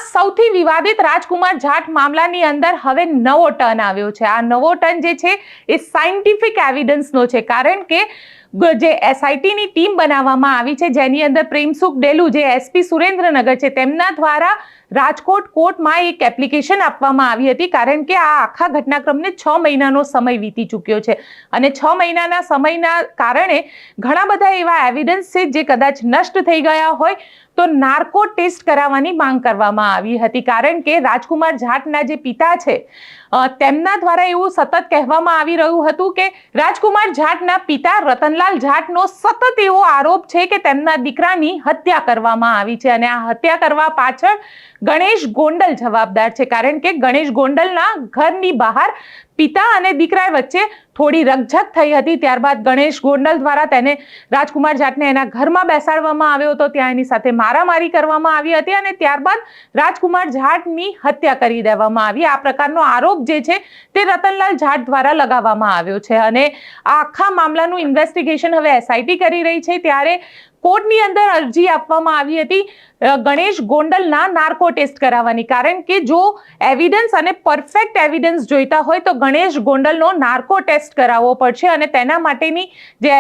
સૌથી વિવાદિત રાજકુમાર જાટ મામલાની અંદર હવે નવો ટર્ન આવ્યો છે। આ નવો ટર્ન જે છે એ સાયન્ટિફિક એવિડન્સનો છે, કારણ કે જે એસઆઈટીની ટીમ બનાવવામાં આવી છે, જેની અંદર પ્રેમસુખ ડેલુ જે એસપી સુરેન્દ્રનગર છે તેમના દ્વારા રાજકોટ કોર્ટમાં એક એપ્લિકેશન આપવામાં આવી હતી, કારણ કે આ આખા ઘટનાક્રમને 6 મહિનાનો સમય વીતી ચૂક્યો છે અને 6 મહિનાના સમયના કારણે ઘણા બધા એવા એવિડન્સ છે જે કદાચ નષ્ટ થઈ ગયા હોય તો નાર્કો ટેસ્ટ કરાવવાની માંગ કરવામાં આવી હતી, કારણ કે રાજકુમાર જાટના જે પિતા છે તેમના દ્વારા એવું સતત કહેવામાં આવી રહ્યું હતું કે રાજકુમાર જાટના પિતા રતનલાલ જાટનો સતત એવો આરોપ છે કે તેમના દીકરાની હત્યા કરવામાં આવી છે અને આ હત્યા કરવા પાછળ ગણેશ ગોંડલ જવાબદાર છે, કારણ કે ગણેશ ગોંડલના ઘરની બહાર પિતા અને દીકરા વચ્ચે થોડી રકઝક થઈ હતી। ત્યારબાદ ગણેશ ગોંડલ દ્વારા તેને રાજકુમાર જાટને એના ઘરમાં બેસાડવામાં આવ્યો હતો, ત્યાં એની સાથે મારામારી કરવામાં આવી હતી અને ત્યારબાદ રાજકુમાર જાટની હત્યા કરી દેવામાં આવી। આ પ્રકારનો આરોપ જે છે તે રતનલાલ જાટ દ્વારા લગાવવામાં આવ્યો છે અને આ આખા મામલાનું ઇન્વેસ્ટિગેશન હવે એસઆઈટી કરી રહી છે। ત્યારે કોર્ટની અંદર અરજી આપવામાં આવી હતી ગણેશ ગોંડલના નાર્કો ટેસ્ટ કરાવવાની, કારણ કે જો એવિડન્સ અને પરફેક્ટ એવિડન્સ જોઈતા હોય તો ગણેશ ગોંડલનો નાર્કો ટેસ્ટ કરાવવો પડશે અને તેના માટેની જે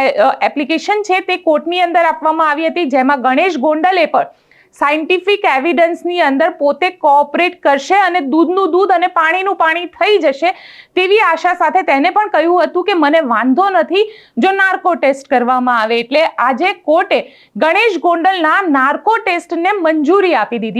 એપ્લિકેશન છે તે કોર્ટની અંદર આપવામાં આવી હતી, જેમાં ગણેશ ગોંડલે પણ સાયન્ટિફિક એવિડન્સની અંદર પોતે કોઓપરેટ કરશે અને દૂધનું દૂધ અને પાણીનું પાણી થઈ જશે તેવી આશા સાથે તેને પણ કહ્યું હતું કે મને વાંધો નથી જો નાર્કો ટેસ્ટ કરવામાં આવે। એટલે આજે કોર્ટે ગણેશ ગોંડલના નાર્કો ટેસ્ટને મંજૂરી આપી દીધી।